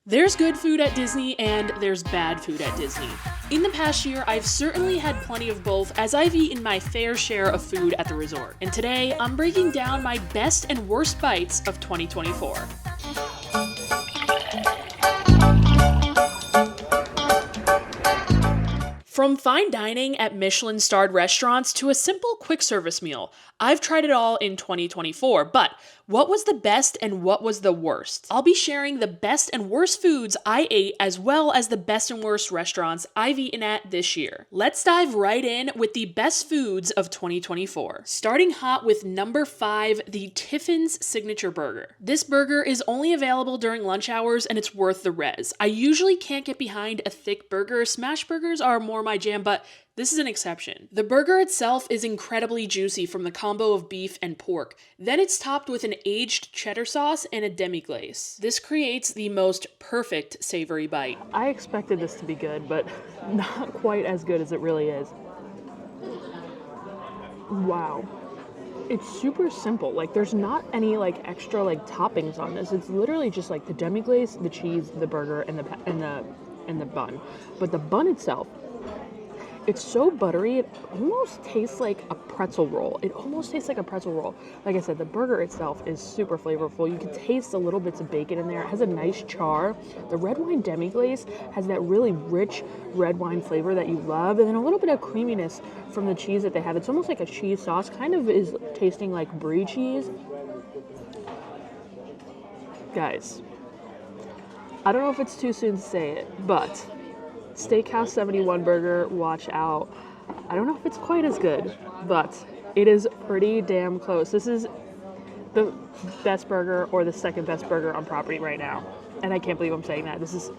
There's good food at Disney and there's bad food at Disney. In the past year, I've certainly had plenty of both as I've eaten my fair share of food at the resort. And today, I'm breaking down my best and worst bites of 2024. From fine dining at Michelin-starred restaurants to a simple quick service meal, I've tried it all in 2024, but what was the best and what was the worst? I'll be sharing the best and worst foods I ate as well as the best and worst restaurants I've eaten at this year. Let's dive right in with the best foods of 2024. Starting hot with number 5, the Tiffin's Signature Burger. This burger is only available during lunch hours and it's worth the res. I usually can't get behind a thick burger. Smash burgers are more my jam, but this is an exception. The burger itself is incredibly juicy from the combo of beef and pork. Then it's topped with an aged cheddar sauce and a demi-glace. This creates the most perfect savory bite. I expected this to be good, but not quite as good as it really is. Wow. It's super simple. Like, there's not any extra toppings on this. It's literally just the demi-glace, the cheese, the burger, and the bun. But the bun itself, it's so buttery, it almost tastes like a pretzel roll. Like I said, the burger itself is super flavorful. You can taste the little bits of bacon in there. It has a nice char. The red wine demi-glace has that really rich red wine flavor that you love, and then a little bit of creaminess from the cheese that they have. It's almost like a cheese sauce, kind of is tasting like brie cheese. Guys, I don't know if it's too soon to say it, but Steakhouse 71 burger, watch out. I don't know if it's quite as good, but it is pretty damn close. This is the best burger or the second best burger on property right now. And I can't believe I'm saying that. This is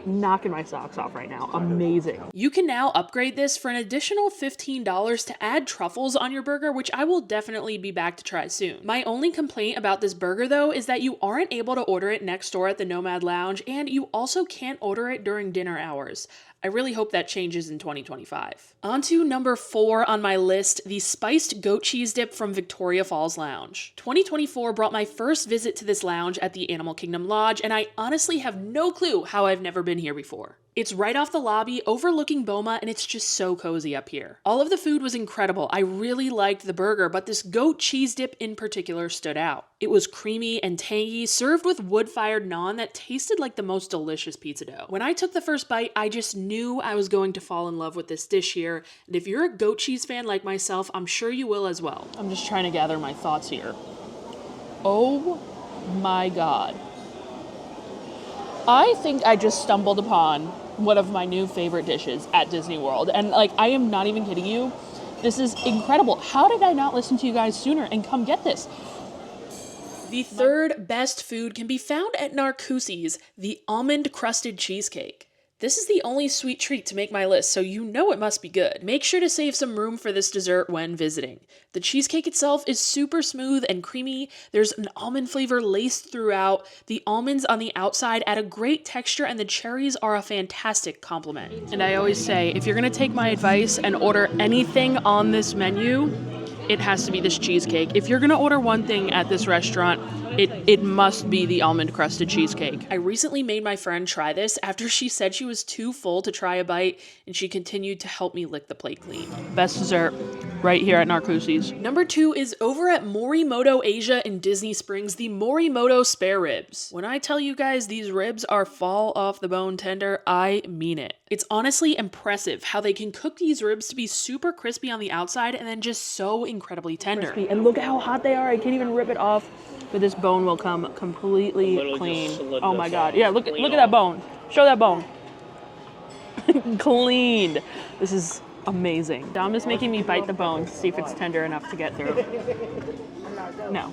knocking my socks off right now. Amazing. You can now upgrade this for an additional $15 to add truffles on your burger, which I will definitely be back to try soon. My only complaint about this burger though is that you aren't able to order it next door at the Nomad Lounge, and you also can't order it during dinner hours. I really hope that changes in 2025. On to number 4 on my list, the spiced goat cheese dip from Victoria Falls Lounge. 2024 brought my first visit to this lounge at the Animal Kingdom Lodge, and I honestly have no clue how I've never been here before. It's right off the lobby, overlooking Boma, and it's just so cozy up here. All of the food was incredible. I really liked the burger, but this goat cheese dip in particular stood out. It was creamy and tangy, served with wood-fired naan that tasted like the most delicious pizza dough. When I took the first bite, I just knew I was going to fall in love with this dish here, and if you're a goat cheese fan like myself, I'm sure you will as well. I'm just trying to gather my thoughts here. Oh my God. I think I just stumbled upon one of my new favorite dishes at Disney World. And I am not even kidding you. This is incredible. How did I not listen to you guys sooner and come get this? The third best food can be found at Narcoossee's, the almond crusted cheesecake. This is the only sweet treat to make my list, so you know it must be good. Make sure to save some room for this dessert when visiting. The cheesecake itself is super smooth and creamy. There's an almond flavor laced throughout. The almonds on the outside add a great texture, and the cherries are a fantastic complement. And I always say, if you're gonna take my advice and order anything on this menu, it has to be this cheesecake. If you're gonna order one thing at this restaurant, it must be the almond crusted cheesecake. I recently made my friend try this after she said she was too full to try a bite, and she continued to help me lick the plate clean. Best dessert right here at Narcoossee's. Number 2 is over at Morimoto Asia in Disney Springs, the Morimoto spare ribs. When I tell you guys these ribs are fall off the bone tender, I mean it. It's honestly impressive how they can cook these ribs to be super crispy on the outside and then just so incredibly tender. Crispy. And look at how hot they are. I can't even rip it off. But this bone will come completely clean. Oh my God. Yeah, look at that bone. Show that bone. Cleaned. This is amazing. Dom is making me bite the bone to see if it's tender enough to get through. No.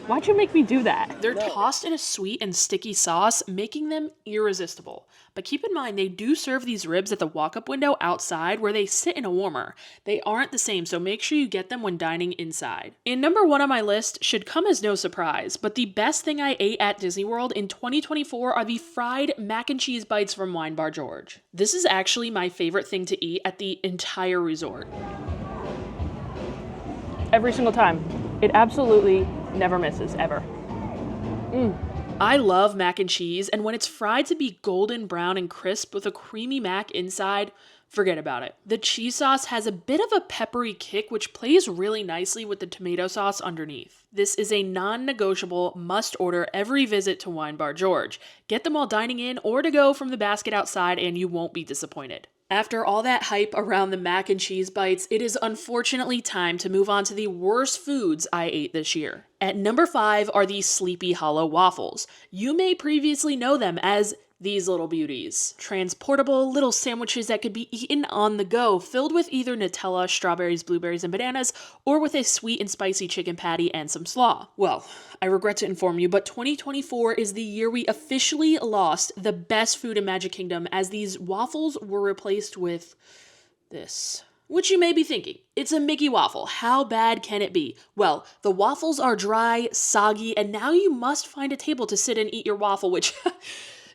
Why'd you make me do that? They're tossed in a sweet and sticky sauce, making them irresistible. But keep in mind, they do serve these ribs at the walk-up window outside where they sit in a warmer. They aren't the same, so make sure you get them when dining inside. And number 1 on my list should come as no surprise, but the best thing I ate at Disney World in 2024 are the fried mac and cheese bites from Wine Bar George. This is actually my favorite thing to eat at the entire resort. Every single time. It absolutely never misses, ever. I love mac and cheese, and when it's fried to be golden brown and crisp with a creamy mac inside, forget about it. The cheese sauce has a bit of a peppery kick, which plays really nicely with the tomato sauce underneath. This is a non-negotiable must-order every visit to Wine Bar George. Get them while dining in or to go from the basket outside, and you won't be disappointed. After all that hype around the mac and cheese bites, it is unfortunately time to move on to the worst foods I ate this year. At number 5 are the Sleepy Hollow waffles. You may previously know them as these little beauties. Transportable little sandwiches that could be eaten on the go, filled with either Nutella, strawberries, blueberries, and bananas, or with a sweet and spicy chicken patty and some slaw. Well, I regret to inform you, but 2024 is the year we officially lost the best food in Magic Kingdom, as these waffles were replaced with this. Which you may be thinking, it's a Mickey waffle. How bad can it be? Well, the waffles are dry, soggy, and now you must find a table to sit and eat your waffle, which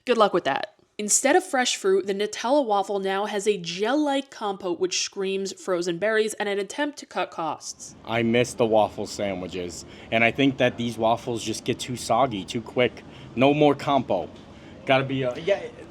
good luck with that. Instead of fresh fruit, the Nutella waffle now has a gel-like compote which screams frozen berries in an attempt to cut costs. I miss the waffle sandwiches, and I think that these waffles just get too soggy, too quick. No more compo. Gotta be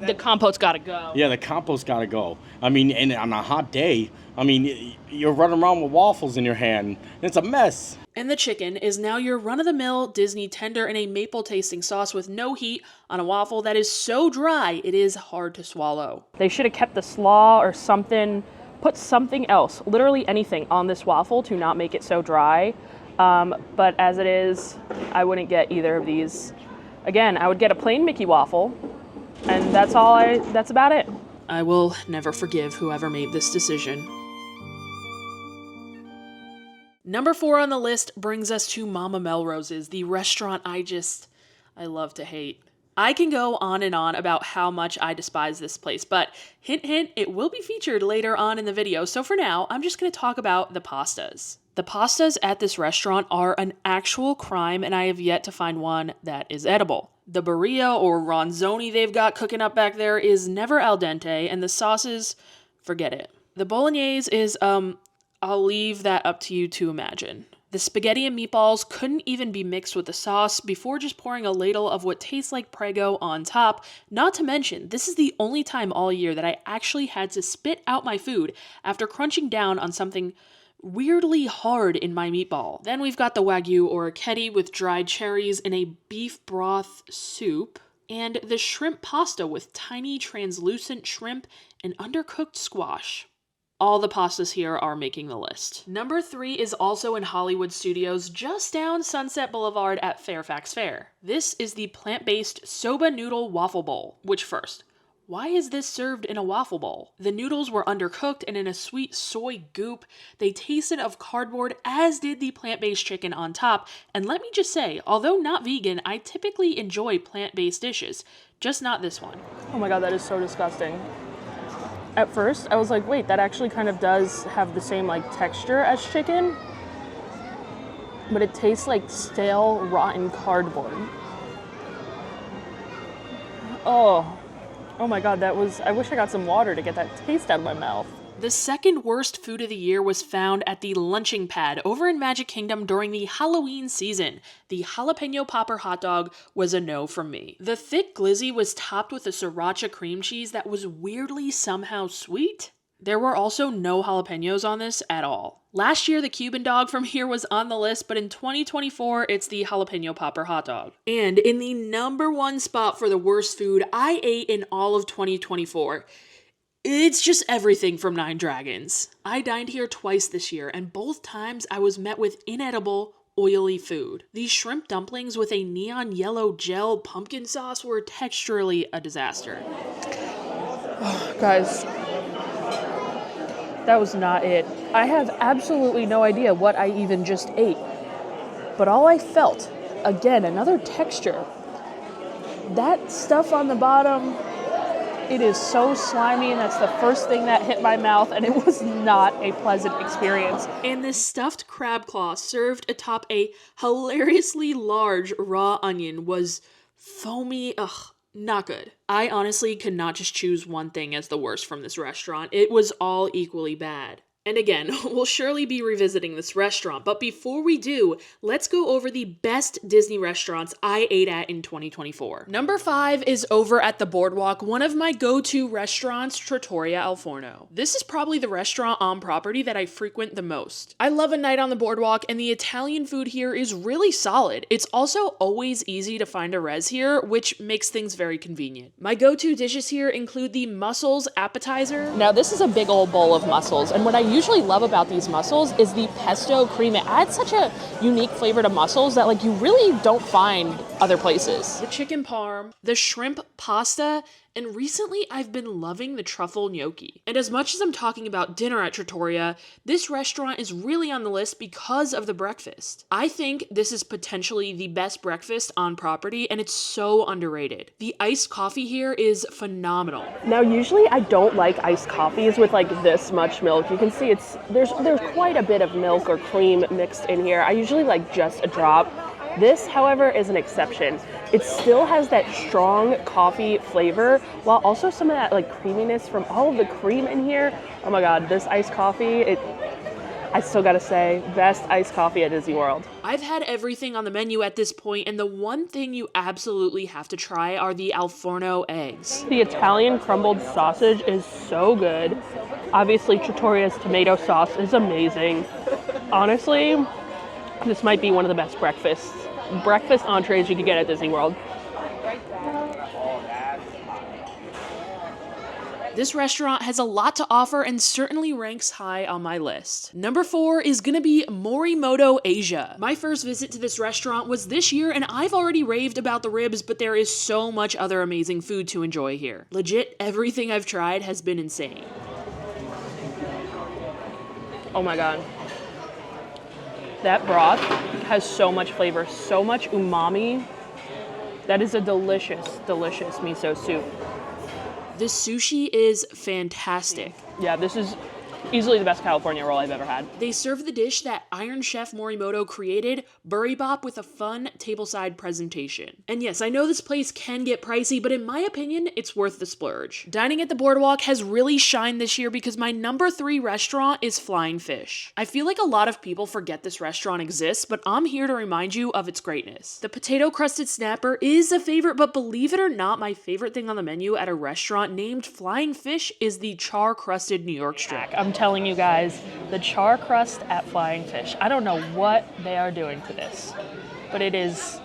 The compote's gotta go. Yeah, the compo's gotta go. I mean, and on a hot day, I mean, you're running around with waffles in your hand. It's a mess. And the chicken is now your run-of-the-mill Disney tender in a maple-tasting sauce with no heat on a waffle that is so dry it is hard to swallow. They should have kept the slaw or something, put something else, literally anything, on this waffle to not make it so dry. But as it is, I wouldn't get either of these. Again, I would get a plain Mickey waffle, and that's about it. I will never forgive whoever made this decision. Number 4 on the list brings us to Mama Melrose's, the restaurant I love to hate. I can go on and on about how much I despise this place, but hint hint, it will be featured later on in the video, so for now, I'm just going to talk about the pastas. The pastas at this restaurant are an actual crime, and I have yet to find one that is edible. The birria or ronzoni they've got cooking up back there is never al dente, and the sauces, forget it. The bolognese is, I'll leave that up to you to imagine. The spaghetti and meatballs couldn't even be mixed with the sauce before just pouring a ladle of what tastes like Prego on top. Not to mention, this is the only time all year that I actually had to spit out my food after crunching down on something weirdly hard in my meatball. Then we've got the Wagyu orecchiette with dried cherries in a beef broth soup, and the shrimp pasta with tiny translucent shrimp and undercooked squash. All the pastas here are making the list. Number 3 is also in Hollywood Studios, just down Sunset Boulevard at Fairfax Fair. This is the plant-based soba noodle waffle bowl. Which first, why is this served in a waffle bowl? The noodles were undercooked and in a sweet soy goop. They tasted of cardboard, as did the plant-based chicken on top. And let me just say, although not vegan, I typically enjoy plant-based dishes, just not this one. Oh my god, that is so disgusting. At first, I was like, wait, that actually kind of does have the same like texture as chicken, but it tastes like stale, rotten cardboard. Oh my god, I wish I got some water to get that taste out of my mouth. The second worst food of the year was found at the Lunching Pad over in Magic Kingdom during the Halloween season. The jalapeno popper hot dog was a no from me. The thick glizzy was topped with a sriracha cream cheese that was weirdly somehow sweet. There were also no jalapenos on this at all. Last year, the Cuban dog from here was on the list, but in 2024, it's the jalapeno popper hot dog. And in the number 1 spot for the worst food I ate in all of 2024, it's just everything from Nine Dragons. I dined here twice this year, and both times I was met with inedible, oily food. These shrimp dumplings with a neon yellow gel pumpkin sauce were texturally a disaster. Guys, that was not it. I have absolutely no idea what I even just ate. But all I felt, again, another texture. That stuff on the bottom, it is so slimy, and that's the first thing that hit my mouth, and it was not a pleasant experience. And this stuffed crab claw served atop a hilariously large raw onion was foamy, not good. I honestly could not just choose one thing as the worst from this restaurant. It was all equally bad. And again, we'll surely be revisiting this restaurant, but before we do, let's go over the best Disney restaurants I ate at in 2024. Number 5 is over at the Boardwalk, one of my go-to restaurants, Trattoria Al Forno. This is probably the restaurant on property that I frequent the most. I love a night on the Boardwalk, and the Italian food here is really solid. It's also always easy to find a res here, which makes things very convenient. My go-to dishes here include the mussels appetizer. Now this is a big old bowl of mussels, and what I usually love about these mussels is the pesto cream. It adds such a unique flavor to mussels that like you really don't find other places. The chicken parm, the shrimp pasta, and recently I've been loving the truffle gnocchi. And as much as I'm talking about dinner at Trattoria, this restaurant is really on the list because of the breakfast. I think this is potentially the best breakfast on property, and it's so underrated. The iced coffee here is phenomenal. Now, usually I don't like iced coffees with like this much milk. You can see there's quite a bit of milk or cream mixed in here. I usually like just a drop. This, however, is an exception. It still has that strong coffee flavor, while also some of that like creaminess from all of the cream in here. Oh my God, this iced coffee, I still gotta say, best iced coffee at Disney World. I've had everything on the menu at this point, and the one thing you absolutely have to try are the Al Forno eggs. The Italian crumbled sausage is so good. Obviously, Trattoria's tomato sauce is amazing. Honestly, this might be one of the best breakfast entrees you could get at Disney World. This restaurant has a lot to offer and certainly ranks high on my list. Number 4 is gonna be Morimoto Asia. My first visit to this restaurant was this year, and I've already raved about the ribs, but there is so much other amazing food to enjoy here. Legit, everything I've tried has been insane. Oh my God. That broth has so much flavor, so much umami. That is a delicious, delicious miso soup. The sushi is fantastic. Yeah, this is easily the best California roll I've ever had. They serve the dish that Iron Chef Morimoto created, Buribop, with a fun tableside presentation. And yes, I know this place can get pricey, but in my opinion, it's worth the splurge. Dining at the Boardwalk has really shined this year because my number 3 restaurant is Flying Fish. I feel like a lot of people forget this restaurant exists, but I'm here to remind you of its greatness. The potato crusted snapper is a favorite, but believe it or not, my favorite thing on the menu at a restaurant named Flying Fish is the char crusted New York strip. I'm telling you guys, the char crust at Flying Fish, I don't know what they are doing to this, but it is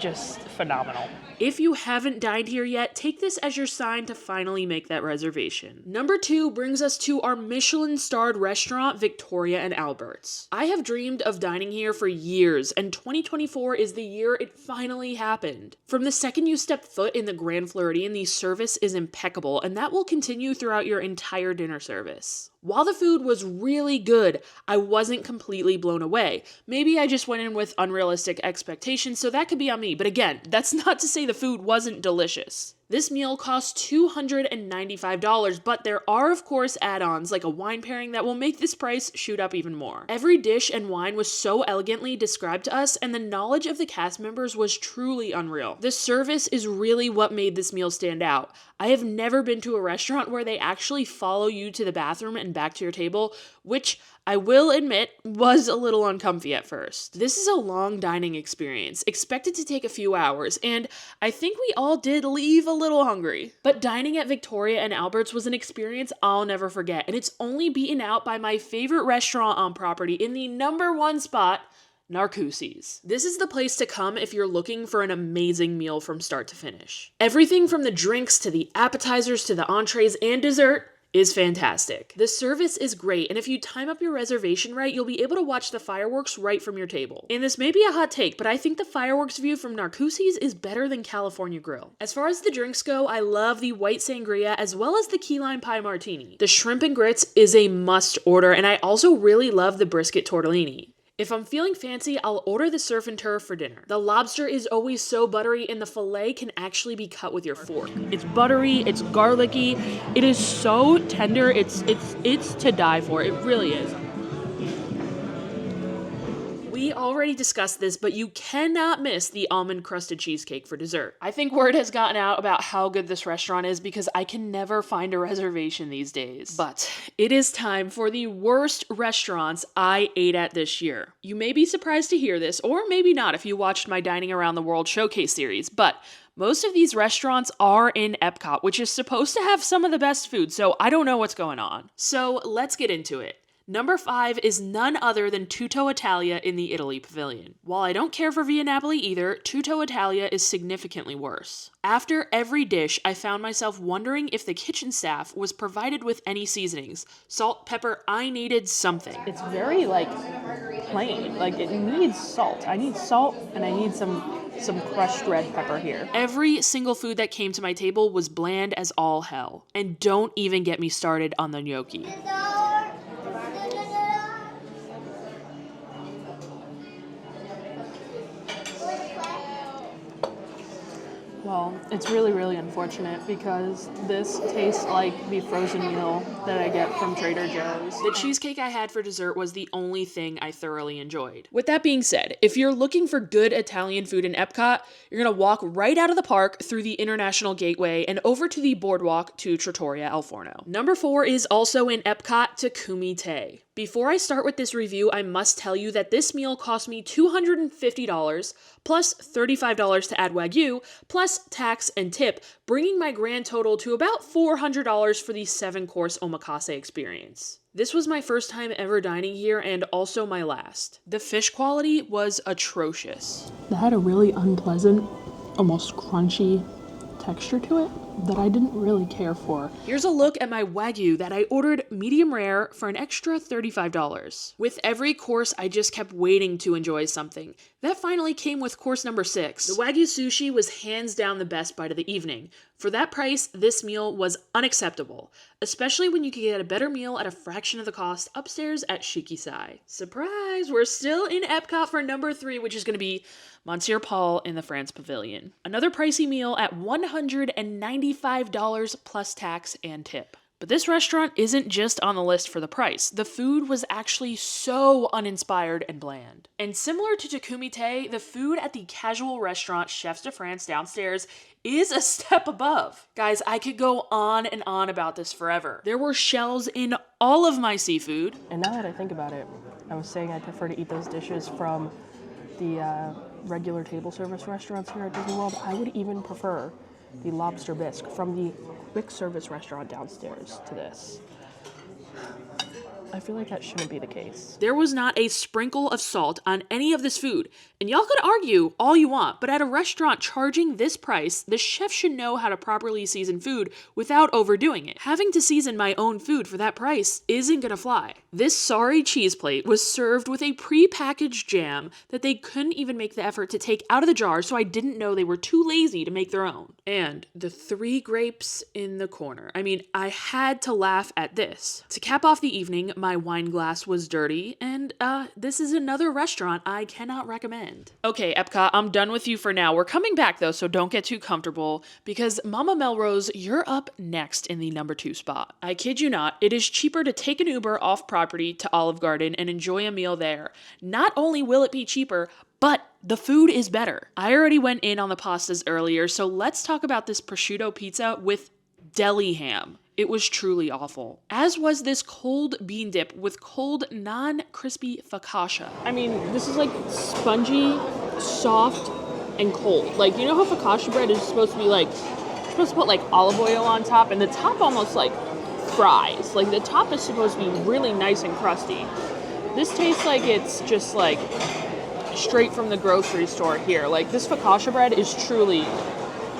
just phenomenal. If you haven't dined here yet, take this as your sign to finally make that reservation. Number 2 brings us to our Michelin-starred restaurant, Victoria and Albert's. I have dreamed of dining here for years, and 2024 is the year it finally happened. From the second you step foot in the Grand Floridian, the service is impeccable, and that will continue throughout your entire dinner service. While the food was really good, I wasn't completely blown away. Maybe I just went in with unrealistic expectations, so that could be on me. But again, that's not to say the food wasn't delicious. This meal costs $295, but there are of course add-ons like a wine pairing that will make this price shoot up even more. Every dish and wine was so elegantly described to us, and the knowledge of the cast members was truly unreal. The service is really what made this meal stand out. I have never been to a restaurant where they actually follow you to the bathroom and back to your table, which I will admit was a little uncomfy at first. This is a long dining experience, expected to take a few hours, and I think we all did leave a little hungry. But dining at Victoria and Albert's was an experience I'll never forget, and it's only beaten out by my favorite restaurant on property in the number 1 spot, Narcoossee's. This is the place to come if you're looking for an amazing meal from start to finish. Everything from the drinks to the appetizers to the entrees and dessert is fantastic. The service is great, and if you time up your reservation right, you'll be able to watch the fireworks right from your table. And this may be a hot take, but I think the fireworks view from Narcoossee's is better than California Grill. As far as the drinks go, I love the white sangria as well as the key lime pie martini. The shrimp and grits is a must order, and I also really love the brisket tortellini. If I'm feeling fancy, I'll order the surf and turf for dinner. The lobster is always so buttery, and the filet can actually be cut with your fork. It's buttery, it's garlicky, it is so tender, it's to die for, it really is. We already discussed this, but you cannot miss the almond crusted cheesecake for dessert. I think word has gotten out about how good this restaurant is because I can never find a reservation these days. But it is time for the worst restaurants I ate at this year. You may be surprised to hear this, or maybe not if you watched my Dining Around the World showcase series, but most of these restaurants are in Epcot, which is supposed to have some of the best food, so I don't know what's going on. So let's get into it. Number 5 is none other than Tutto Italia in the Italy Pavilion. While I don't care for Via Napoli either, Tutto Italia is significantly worse. After every dish, I found myself wondering if the kitchen staff was provided with any seasonings. Salt, pepper, I needed something. It's very like plain. Like it needs salt. I need salt and I need some crushed red pepper here. Every single food that came to my table was bland as all hell. And don't even get me started on the gnocchi. Well, it's really, really unfortunate because this tastes like the frozen meal that I get from Trader Joe's. The cheesecake I had for dessert was the only thing I thoroughly enjoyed. With that being said, if you're looking for good Italian food in Epcot, you're gonna walk right out of the park through the International Gateway and over to the boardwalk to Trattoria Al Forno. Number 4 is also in Epcot, Takumi Te. Before I start with this review, I must tell you that this meal cost me $250 plus $35 to add Wagyu plus tax and tip, bringing my grand total to about $400 for the 7-course omakase experience. This was my first time ever dining here and also my last. The fish quality was atrocious. It had a really unpleasant, almost crunchy texture to it that I didn't really care for. Here's a look at my Wagyu that I ordered medium rare for an extra $35. With every course, I just kept waiting to enjoy something. That finally came with course number 6. The Wagyu sushi was hands down the best bite of the evening. For that price, this meal was unacceptable, especially when you could get a better meal at a fraction of the cost upstairs at Shikisai. Surprise! We're still in Epcot for number 3, which is going to be Monsieur Paul in the France Pavilion. Another pricey meal at $195 plus tax and tip. But this restaurant isn't just on the list for the price. The food was actually so uninspired and bland. And similar to Takumi Te, the food at the casual restaurant Chefs de France downstairs is a step above. Guys, I could go on and on about this forever. There were shells in all of my seafood. And now that I think about it, I was saying I prefer to eat those dishes from the regular table service restaurants here at Disney World. I would even prefer the lobster bisque from the quick service restaurant downstairs to this. I feel like that shouldn't be the case. There was not a sprinkle of salt on any of this food. And y'all could argue all you want, but at a restaurant charging this price, the chef should know how to properly season food without overdoing it. Having to season my own food for that price isn't gonna fly. This sorry cheese plate was served with a pre-packaged jam that they couldn't even make the effort to take out of the jar, so I didn't know they were too lazy to make their own. And the 3 grapes in the corner. I mean, I had to laugh at this. To cap off the evening, my wine glass was dirty, and this is another restaurant I cannot recommend. Okay, Epcot, I'm done with you for now. We're coming back though, so don't get too comfortable, because Mama Melrose, you're up next in the number 2 spot. I kid you not, it is cheaper to take an Uber off property to Olive Garden and enjoy a meal there. Not only will it be cheaper, but the food is better. I already went in on the pastas earlier, so let's talk about this prosciutto pizza with deli ham. It was truly awful. As was this cold bean dip with cold, non-crispy focaccia. I mean, this is like spongy, soft, and cold. Like, you know how focaccia bread is supposed to be like, you're supposed to put like olive oil on top, and the top almost like fries. Like the top is supposed to be really nice and crusty. This tastes like it's just like straight from the grocery store here. Like this focaccia bread is truly,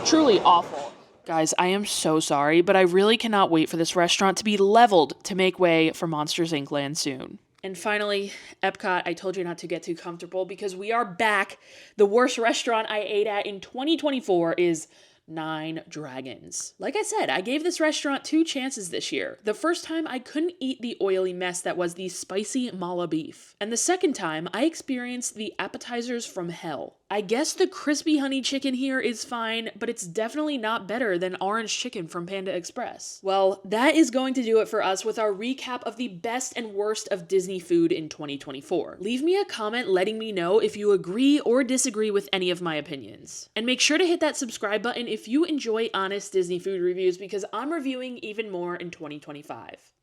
truly awful. Guys, I am so sorry, but I really cannot wait for this restaurant to be leveled to make way for Monsters, Inc. land soon. And finally, Epcot, I told you not to get too comfortable because we are back. The worst restaurant I ate at in 2024 is Nine Dragons. Like I said, I gave this restaurant 2 chances this year. The first time I couldn't eat the oily mess that was the spicy mala beef. And the second time I experienced the appetizers from hell. I guess the crispy honey chicken here is fine, but it's definitely not better than orange chicken from Panda Express. Well, that is going to do it for us with our recap of the best and worst of Disney food in 2024. Leave me a comment letting me know if you agree or disagree with any of my opinions. And make sure to hit that subscribe button if you enjoy honest Disney food reviews, because I'm reviewing even more in 2025.